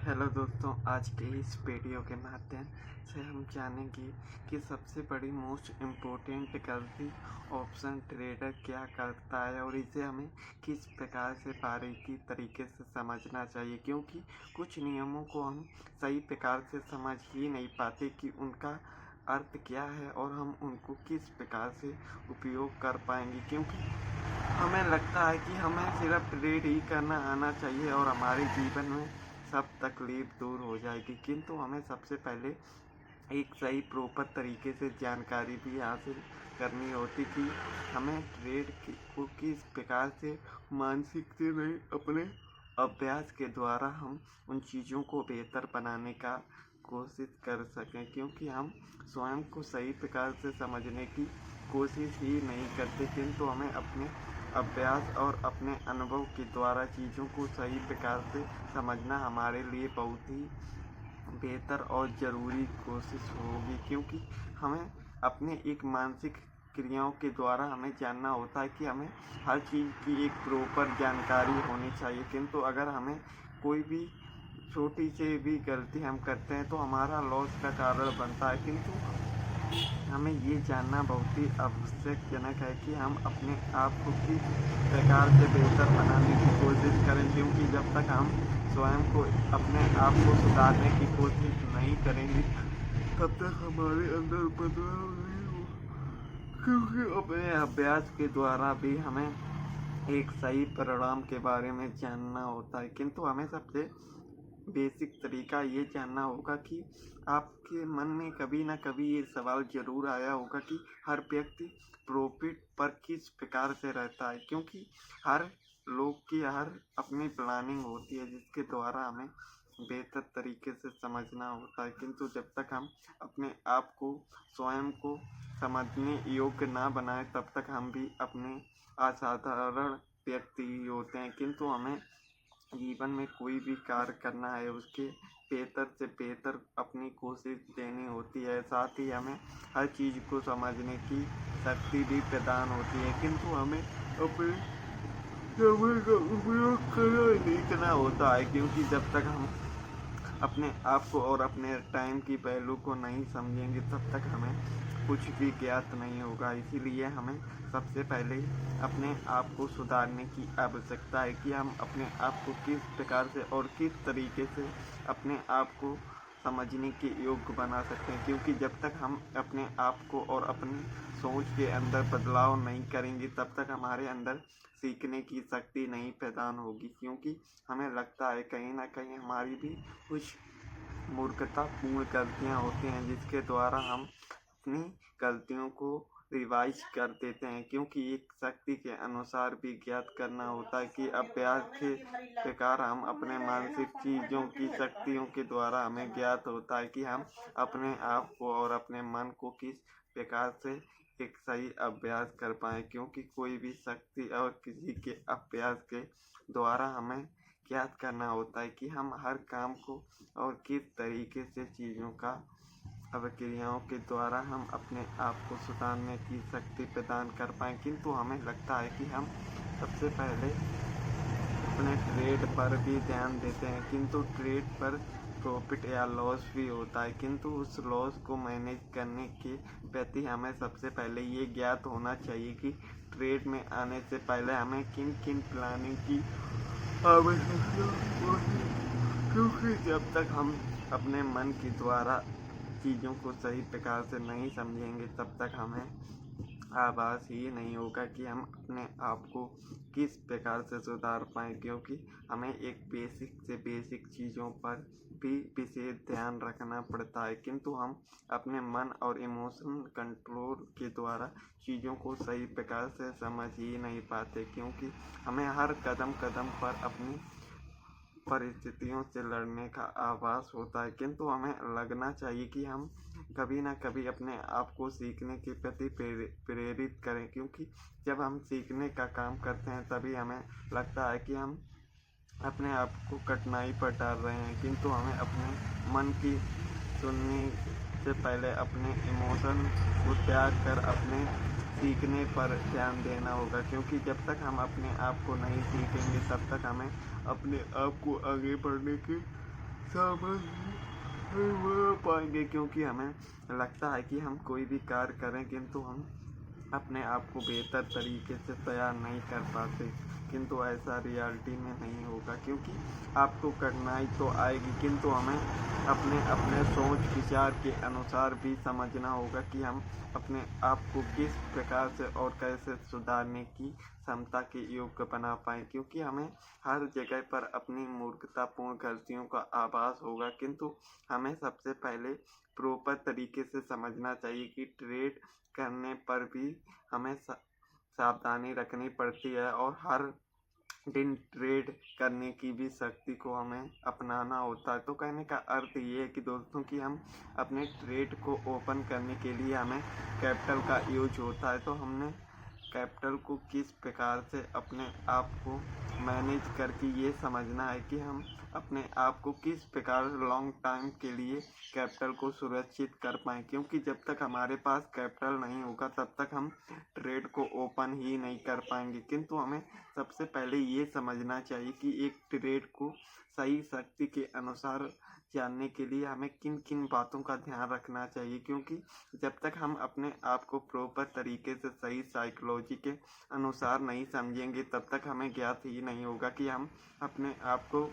Hello दोस्तों, आज के इस वीडियो के माध्यम से हम जानेंगे कि सबसे बड़ी मोस्ट इम्पोर्टेंट गलती ऑप्शन ट्रेडर क्या करता है और इसे हमें किस प्रकार से बारीकी तरीके से समझना चाहिए, क्योंकि कुछ नियमों को हम सही प्रकार से समझ ही नहीं पाते कि उनका अर्थ क्या है और हम उनको किस प्रकार से उपयोग कर पाएंगे। क्योंकि हमें लगता है कि हमें सिर्फ ट्रेड ही करना आना चाहिए और हमारे जीवन में सब तकलीफ दूर हो जाएगी, किंतु हमें सबसे पहले एक सही प्रॉपर तरीके से जानकारी भी हासिल करनी होती कि हमें ट्रेड को किस प्रकार से मानसिक से नहीं, अपने अभ्यास के द्वारा हम उन चीज़ों को बेहतर बनाने का कोशिश कर सकें। क्योंकि हम स्वयं को सही प्रकार से समझने की कोशिश ही नहीं करते, किंतु हमें अपने अभ्यास और अपने अनुभव के द्वारा चीज़ों को सही प्रकार से समझना हमारे लिए बहुत ही बेहतर और ज़रूरी कोशिश होगी। क्योंकि हमें अपने एक मानसिक क्रियाओं के द्वारा हमें जानना होता है कि हमें हर चीज़ की एक प्रॉपर जानकारी होनी चाहिए, किंतु अगर हमें कोई भी छोटी सी भी गलती हम करते हैं तो हमारा लॉस का कारण बनता है। किंतु हमें ये जानना बहुत ही आवश्यकजनक है कि हम अपने आप को किस प्रकार से बेहतर बनाने की कोशिश करें, क्योंकि जब तक हम स्वयं को अपने आप को सुधारने की कोशिश नहीं करेंगे तब तक हमारे अंदर बदलाव नहीं होगा। क्योंकि अपने अभ्यास के द्वारा भी हमें एक सही परिणाम के बारे में जानना होता है, किंतु हमें सबसे बेसिक तरीका ये जानना होगा कि आपके मन में कभी ना कभी ये सवाल ज़रूर आया होगा कि हर व्यक्ति प्रॉफिट पर किस प्रकार से रहता है। क्योंकि हर लोग की हर अपनी प्लानिंग होती है जिसके द्वारा हमें बेहतर तरीके से समझना होता है, किंतु जब तक हम अपने आप को स्वयं को समझने योग्य ना बनाए तब तक हम भी अपने असाधारण व्यक्ति ही होते हैं। किंतु हमें जीवन में कोई भी कार्य करना है उसके बेहतर से बेहतर अपनी कोशिश देनी होती है, साथ ही हमें हर चीज़ को समझने की शक्ति भी प्रदान होती है, किंतु हमें अपने समय का उपयोग करना सीखना होता है। क्योंकि जब तक हम अपने आप को और अपने टाइम की वैल्यू को नहीं समझेंगे तब तक हमें कुछ भी ज्ञात नहीं होगा। इसीलिए हमें सबसे पहले अपने आप को सुधारने की आवश्यकता है कि हम अपने आप को किस प्रकार से और किस तरीके से अपने आप को समझने के योग्य बना सकते हैं। क्योंकि जब तक हम अपने आप को और अपनी सोच के अंदर बदलाव नहीं करेंगे तब तक हमारे अंदर सीखने की शक्ति नहीं प्रदान होगी। क्योंकि हमें लगता है कहीं ना कहीं हमारी भी कुछ मूर्खतापूर्ण गलतियाँ होती हैं जिसके द्वारा हम अपनी गलतियों को रिवाइज कर देते हैं। क्योंकि एक शक्ति के अनुसार भी ज्ञात करना होता है कि अभ्यास के प्रकार हम अपने मानसिक चीज़ों की शक्तियों के द्वारा हमें ज्ञात होता है कि हम अपने आप को और अपने मन को किस प्रकार से एक सही अभ्यास कर पाएँ। क्योंकि कोई भी शक्ति और किसी के अभ्यास के द्वारा हमें ज्ञात करना होता है कि हम हर काम को और किस तरीके से चीज़ों का अवक्रियाओं के द्वारा हम अपने आप को सुधारने की शक्ति प्रदान कर पाएँ। किंतु हमें लगता है कि हम सबसे पहले अपने ट्रेड पर भी ध्यान देते हैं, किंतु ट्रेड पर प्रॉफिट या लॉस भी होता है, किंतु उस लॉस को मैनेज करने के प्रति हमें सबसे पहले ये ज्ञात होना चाहिए कि ट्रेड में आने से पहले हमें किन किन प्लानिंग की आवश्यकता होती है। क्योंकि जब तक हम अपने मन के द्वारा चीज़ों को सही प्रकार से नहीं समझेंगे तब तक हमें आभास ही नहीं होगा कि हम अपने आप को किस प्रकार से सुधार पाएँ। क्योंकि हमें एक बेसिक से बेसिक चीज़ों पर भी विशेष ध्यान रखना पड़ता है, किंतु हम अपने मन और इमोशन कंट्रोल के द्वारा चीज़ों को सही प्रकार से समझ ही नहीं पाते। क्योंकि हमें हर कदम कदम पर अपनी परिस्थितियों से लड़ने का आभास होता है, किंतु हमें लगना चाहिए कि हम कभी ना कभी अपने आप को सीखने के प्रति प्रेरित करें। क्योंकि जब हम सीखने का काम करते हैं तभी हमें लगता है कि हम अपने आप को कठिनाई पर डाल रहे हैं, किंतु हमें अपने मन की सुनने से पहले अपने इमोशन को त्याग कर अपने सीखने पर ध्यान देना होगा। क्योंकि जब तक हम अपने आप को नहीं सीखेंगे तब तक हमें अपने आप को आगे बढ़ने की समझ नहीं पाएंगे, क्योंकि हमें लगता है कि हम कोई भी कार्य करें किंतु हम अपने आप को बेहतर तरीके से तैयार नहीं कर पाते, किंतु ऐसा रियलिटी में नहीं होगा। क्योंकि आपको कठिनाई तो आएगी, किंतु हमें अपने अपने सोच विचार के अनुसार भी समझना होगा कि हम अपने आप को किस प्रकार से और कैसे सुधारने की क्षमता के योग्य बना पाएँ। क्योंकि हमें हर जगह पर अपनी मूर्खतापूर्ण गलतियों का आभास होगा, किंतु हमें सबसे पहले प्रॉपर तरीके से समझना चाहिए कि ट्रेड करने पर भी हमें सावधानी रखनी पड़ती है, और हर दिन ट्रेड करने की भी शक्ति को हमें अपनाना होता है। तो कहने का अर्थ ये है कि दोस्तों कि हम अपने ट्रेड को ओपन करने के लिए हमें कैपिटल का यूज होता है। तो हमने कैपिटल को किस प्रकार से अपने आप को मैनेज करके ये समझना है कि हम अपने आप को किस प्रकार लॉन्ग टाइम के लिए कैपिटल को सुरक्षित कर पाएँ। क्योंकि जब तक हमारे पास कैपिटल नहीं होगा तब तक हम ट्रेड को ओपन ही नहीं कर पाएंगे। किंतु हमें सबसे पहले ये समझना चाहिए कि एक ट्रेड को सही शक्ति के अनुसार जानने के लिए हमें किन किन बातों का ध्यान रखना चाहिए। क्योंकि जब तक हम अपने आप को प्रॉपर तरीके से सही साइकोलॉजी के अनुसार नहीं समझेंगे तब तक हमें ज्ञात ही नहीं होगा कि हम अपने आप को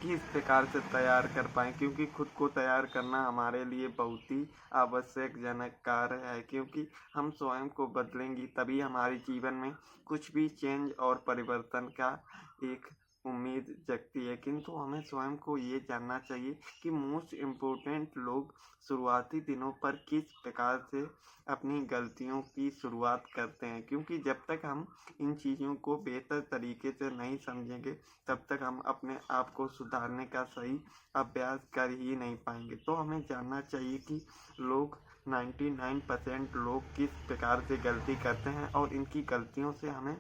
किस प्रकार से तैयार कर पाएँ। क्योंकि खुद को तैयार करना हमारे लिए बहुत ही आवश्यकजनक कार्य है, क्योंकि हम स्वयं को बदलेंगे तभी हमारे जीवन में कुछ भी चेंज और परिवर्तन का एक उम्मीद जगती है। किंतु हमें स्वयं को ये जानना चाहिए कि मोस्ट इम्पोर्टेंट लोग शुरुआती दिनों पर किस प्रकार से अपनी गलतियों की शुरुआत करते हैं। क्योंकि जब तक हम इन चीज़ों को बेहतर तरीके से नहीं समझेंगे तब तक हम अपने आप को सुधारने का सही अभ्यास कर ही नहीं पाएंगे। तो हमें जानना चाहिए कि लोग 99% लोग किस प्रकार से गलती करते हैं और इनकी गलतियों से हमें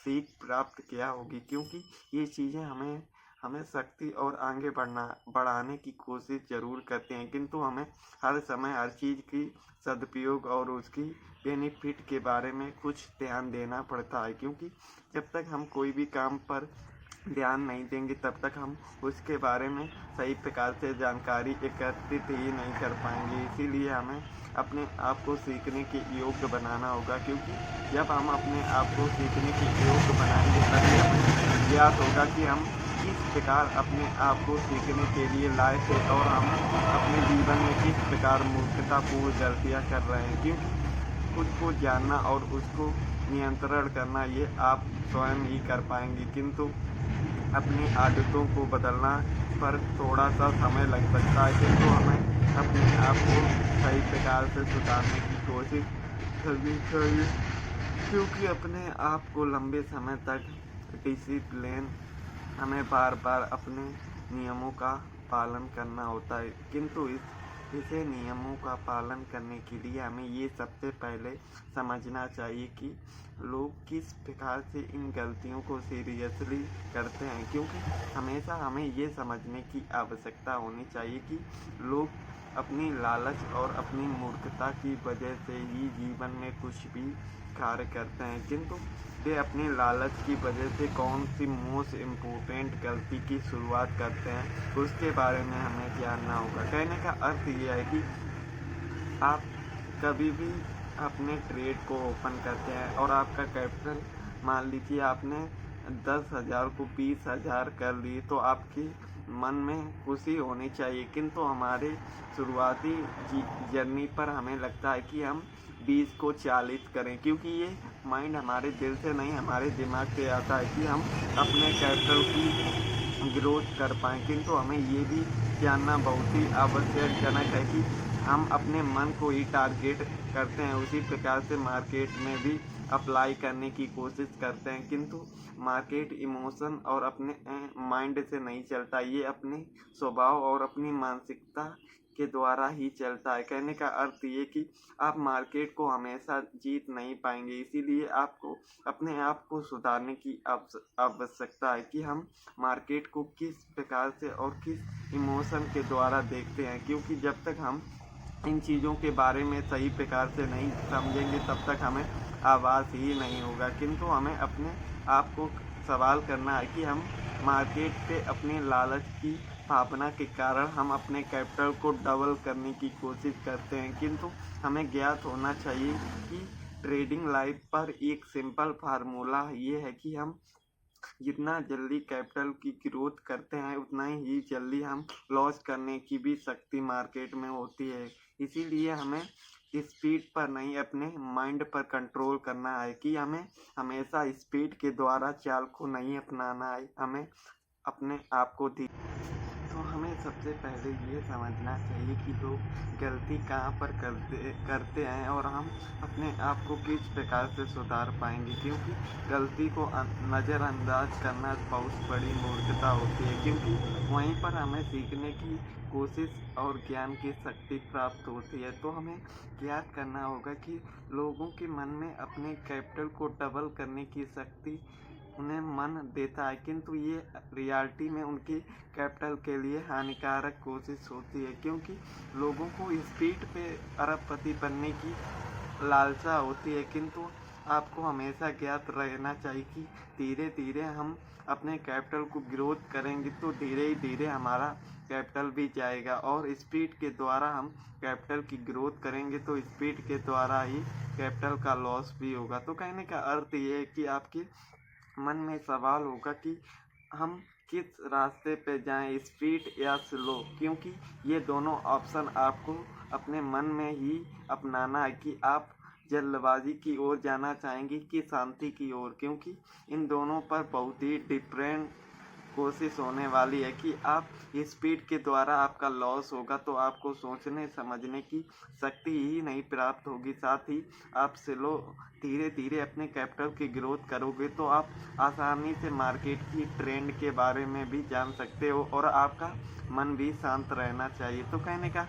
सीख प्राप्त क्या होगी। क्योंकि ये चीज़ें हमें शक्ति और आगे बढ़ाने की कोशिश ज़रूर करते हैं, किंतु हमें हर समय हर चीज़ की सदुपयोग और उसकी बेनिफिट के बारे में कुछ ध्यान देना पड़ता है। क्योंकि जब तक हम कोई भी काम पर ध्यान नहीं देंगे तब तक हम उसके बारे में सही प्रकार से जानकारी एकत्रित ही नहीं कर पाएंगे। इसीलिए हमें अपने आप को सीखने के योग्य बनाना होगा। क्योंकि जब हम अपने आप को सीखने के योग्य बनाएंगे तभी हमें ज्ञात होगा कि हम किस प्रकार अपने आप को सीखने के लिए लायक है और हम अपने जीवन में किस प्रकार मूर्खतापूर्ण गलतियाँ कर रहे हैं। क्योंकि खुद को जानना और उसको नियंत्रण करना ये आप स्वयं ही कर पाएंगे, किंतु अपनी आदतों को बदलना पर थोड़ा सा समय लग सकता है। किंतु हमें अपने आप को सही प्रकार से सुधारने की कोशिश करनी चाहिए। क्योंकि अपने आप को लंबे समय तक डिसिप्लिन हमें बार बार अपने नियमों का पालन करना होता है। किंतु इसे नियमों का पालन करने के लिए हमें ये सबसे पहले समझना चाहिए कि लोग किस प्रकार से इन गलतियों को सीरियसली करते हैं। क्योंकि हमेशा हमें ये समझने की आवश्यकता होनी चाहिए कि लोग अपनी लालच और अपनी मूर्खता की वजह से ही जीवन में कुछ भी कार्य करते हैं, किंतु वे अपनी लालच की वजह से कौन सी मोस्ट इम्पोर्टेंट गलती की शुरुआत करते हैं उसके बारे में हमें जानना होगा। कहने का अर्थ ये है कि आप कभी भी अपने ट्रेड को ओपन करते हैं और आपका कैपिटल मान लीजिए आपने 10,000 को 20,000 कर ली, तो आपकी मन में खुशी होनी चाहिए। किंतु हमारे शुरुआती जर्नी पर हमें लगता है कि हम 20 को 40 करें, क्योंकि ये माइंड हमारे दिल से नहीं हमारे दिमाग से आता है कि हम अपने कैपिटल की ग्रोथ कर पाएँ। किंतु हमें ये भी जानना बहुत ही आवश्यकजनक है कि हम अपने मन को ही टारगेट करते हैं, उसी प्रकार से मार्केट में भी अप्लाई करने की कोशिश करते हैं। किंतु मार्केट इमोशन और अपने माइंड से नहीं चलता, ये अपने स्वभाव और अपनी मानसिकता के द्वारा ही चलता है। कहने का अर्थ ये कि आप मार्केट को हमेशा जीत नहीं पाएंगे। इसीलिए आपको अपने आप को सुधारने की आवश्यकता है कि हम मार्केट को किस प्रकार से और किस इमोशन के द्वारा देखते हैं। क्योंकि जब तक हम इन चीज़ों के बारे में सही प्रकार से नहीं समझेंगे तब तक हमें आभास ही नहीं होगा। किंतु हमें अपने आप को सवाल करना है कि हम मार्केट पे अपने लालच की भावना के कारण हम अपने कैपिटल को डबल करने की कोशिश करते हैं, किंतु हमें ज्ञात होना चाहिए कि ट्रेडिंग लाइफ पर एक सिंपल फार्मूला ये है कि हम जितना जल्दी कैपिटल की ग्रोथ करते हैं उतना ही जल्दी हम लॉस करने की भी शक्ति मार्केट में होती है। इसीलिए हमें स्पीड पर नहीं, अपने माइंड पर कंट्रोल करना है कि हमें हमेशा स्पीड के द्वारा चाल को नहीं अपनाना है, हमें अपने आप को तो हमें सबसे पहले ये समझना चाहिए कि लोग गलती कहाँ पर करते हैं और हम अपने आप को किस प्रकार से सुधार पाएंगे, क्योंकि गलती को नज़रअंदाज करना बहुत बड़ी मूर्खता होती है, क्योंकि वहीं पर हमें सीखने की कोशिश और ज्ञान की शक्ति प्राप्त होती है। तो हमें याद करना होगा कि लोगों के मन में अपने कैपिटल को डबल करने की शक्ति उन्हें मन देता है, किंतु ये रियलिटी में उनकी कैपिटल के लिए हानिकारक कोशिश होती है, क्योंकि लोगों को स्पीड पे अरबपति बनने की लालसा होती है। किंतु आपको हमेशा ज्ञात रहना चाहिए कि धीरे धीरे हम अपने कैपिटल को ग्रोथ करेंगे तो धीरे ही धीरे हमारा कैपिटल भी जाएगा, और स्पीड के द्वारा हम कैपिटल की ग्रोथ करेंगे तो स्पीड के द्वारा ही कैपिटल का लॉस भी होगा। तो कहने का अर्थ ये है कि आपके मन में सवाल होगा कि हम किस रास्ते पे जाएं, स्पीड या स्लो, क्योंकि ये दोनों ऑप्शन आपको अपने मन में ही अपनाना है कि आप जल्दबाजी की ओर जाना चाहेंगे कि शांति की ओर, क्योंकि इन दोनों पर बहुत ही डिफरेंट कोशिश होने वाली है कि आप स्पीड के द्वारा आपका लॉस होगा तो आपको सोचने समझने की शक्ति ही नहीं प्राप्त होगी, साथ ही आप स्लो धीरे धीरे अपने कैपिटल की ग्रोथ करोगे तो आप आसानी से मार्केट की ट्रेंड के बारे में भी जान सकते हो और आपका मन भी शांत रहना चाहिए। तो कहने का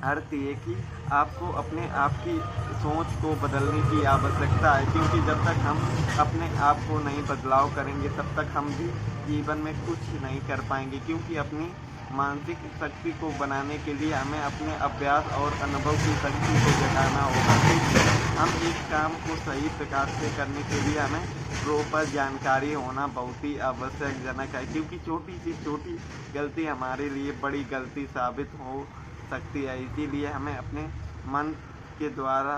अर्थ ये कि आपको अपने आप की सोच को बदलने की आवश्यकता है, क्योंकि जब तक हम अपने आप को नहीं बदलाव करेंगे तब तक हम भी जीवन में कुछ नहीं कर पाएंगे, क्योंकि अपनी मानसिक शक्ति को बनाने के लिए हमें अपने अभ्यास और अनुभव की शक्ति को जगाना होगा। हम एक काम को सही प्रकार से करने के लिए हमें प्रॉपर जानकारी होना बहुत ही आवश्यकजनक है, क्योंकि छोटी सी छोटी गलती हमारे लिए बड़ी गलती साबित हो सकती है। इसीलिए हमें अपने मन के द्वारा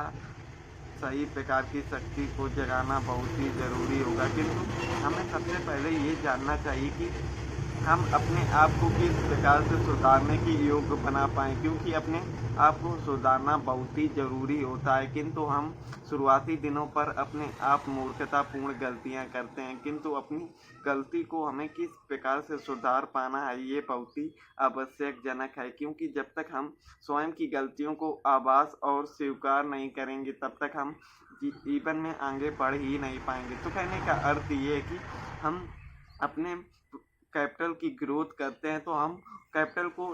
सही प्रकार की शक्ति को जगाना बहुत ही ज़रूरी होगा, किंतु हमें सबसे पहले ये जानना चाहिए कि हम अपने आप को किस प्रकार से सुधारने की योग्य बना पाएँ, क्योंकि अपने आप को सुधारना बहुत ही ज़रूरी होता है। किंतु हम शुरुआती दिनों पर अपने आप मूर्खतापूर्ण गलतियां करते हैं, किंतु अपनी गलती को हमें किस प्रकार से सुधार पाना है ये बहुत ही आवश्यकजनक है, क्योंकि जब तक हम स्वयं की गलतियों को आभास और स्वीकार नहीं करेंगे तब तक हम जीवन में आगे बढ़ ही नहीं पाएंगे। तो कहने का अर्थ ये है कि हम अपने कैपिटल की ग्रोथ करते हैं तो हम कैपिटल को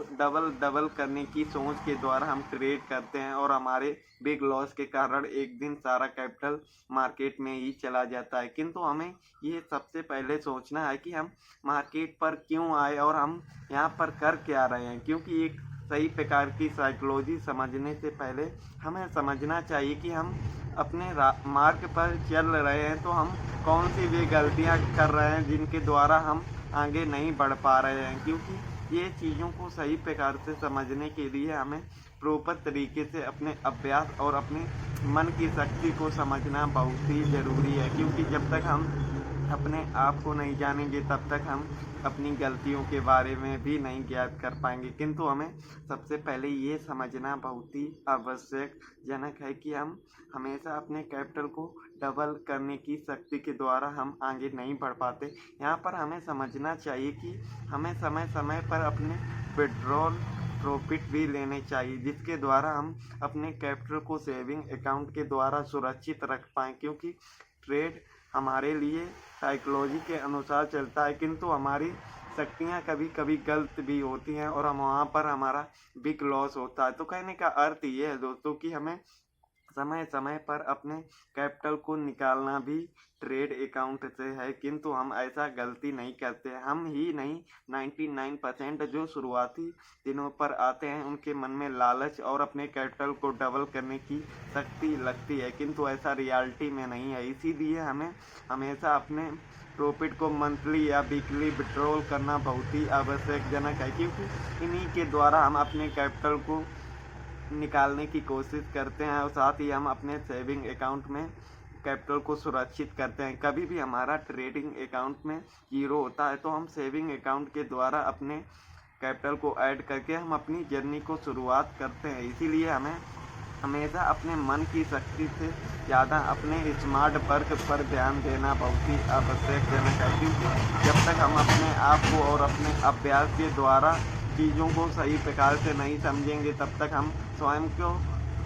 डबल करने की सोच के द्वारा हम ट्रेड करते हैं और हमारे बिग लॉस के कारण एक दिन सारा कैपिटल मार्केट में ही चला जाता है। किंतु हमें ये सबसे पहले सोचना है कि हम मार्केट पर क्यों आए और हम यहाँ पर कर क्या रहे हैं, क्योंकि एक सही प्रकार की साइकोलॉजी समझने से पहले हमें समझना चाहिए कि हम अपने मार्ग पर चल रहे हैं तो हम कौन सी वे गलतियाँ कर रहे हैं जिनके द्वारा हम आगे नहीं बढ़ पा रहे हैं, क्योंकि ये चीज़ों को सही प्रकार से समझने के लिए हमें प्रॉपर तरीके से अपने अभ्यास और अपने मन की शक्ति को समझना बहुत ही ज़रूरी है, क्योंकि जब तक हम अपने आप को नहीं जानेंगे तब तक हम अपनी गलतियों के बारे में भी नहीं ज्ञात कर पाएंगे। किंतु हमें सबसे पहले ये समझना बहुत ही आवश्यकजनक है कि हम हमेशा अपने कैपिटल को डबल करने की शक्ति के द्वारा हम आगे नहीं बढ़ पाते। यहाँ पर हमें समझना चाहिए कि हमें समय समय पर अपने विड्रॉल प्रॉफिट भी लेने चाहिए, जिसके द्वारा हम अपने कैपिटल को सेविंग अकाउंट के द्वारा सुरक्षित रख पाएँ, क्योंकि ट्रेड हमारे लिए साइकोलॉजी के अनुसार चलता है, किंतु हमारी शक्तियाँ कभी कभी गलत भी होती हैं और हम वहाँ पर हमारा बिग लॉस होता है। तो कहने का अर्थ ये है दोस्तों कि हमें समय समय पर अपने कैपिटल को निकालना भी ट्रेड अकाउंट से है, किंतु हम ऐसा गलती नहीं करते। हम ही नहीं, 99% जो शुरुआती दिनों पर आते हैं उनके मन में लालच और अपने कैपिटल को डबल करने की शक्ति लगती है, किंतु ऐसा रियलिटी में नहीं है। इसीलिए हमें हमेशा अपने प्रॉफिट को मंथली या वीकली विड्रॉल करना बहुत ही आवश्यकजनक है, क्योंकि इन्हीं के द्वारा हम अपने कैपिटल को निकालने की कोशिश करते हैं और साथ ही हम अपने सेविंग अकाउंट में कैपिटल को सुरक्षित करते हैं। कभी भी हमारा ट्रेडिंग अकाउंट में जीरो होता है तो हम सेविंग अकाउंट के द्वारा अपने कैपिटल को ऐड करके हम अपनी जर्नी को शुरुआत करते हैं। इसीलिए हमें हमेशा अपने मन की शक्ति से ज़्यादा अपने स्मार्ट वर्क पर ध्यान देना बहुत ही आवश्यकजनक है, क्योंकि जब तक हम अपने आप को और अपने अभ्यास के द्वारा चीज़ों को सही प्रकार से नहीं समझेंगे तब तक हम स्वयं को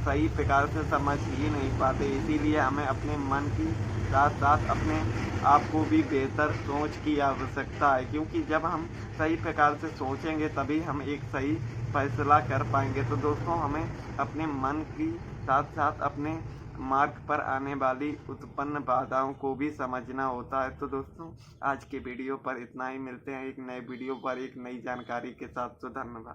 सही प्रकार से समझ ही नहीं पाते। इसीलिए हमें अपने मन की साथ साथ अपने आप को भी बेहतर सोच की आवश्यकता है, क्योंकि जब हम सही प्रकार से सोचेंगे तभी हम एक सही फैसला कर पाएंगे। तो दोस्तों, हमें अपने मन की साथ साथ अपने मार्ग पर आने वाली उत्पन्न बाधाओं को भी समझना होता है। तो दोस्तों, आज के वीडियो पर इतना ही। मिलते हैं एक नए वीडियो पर एक नई जानकारी के साथ। तो धन्यवाद।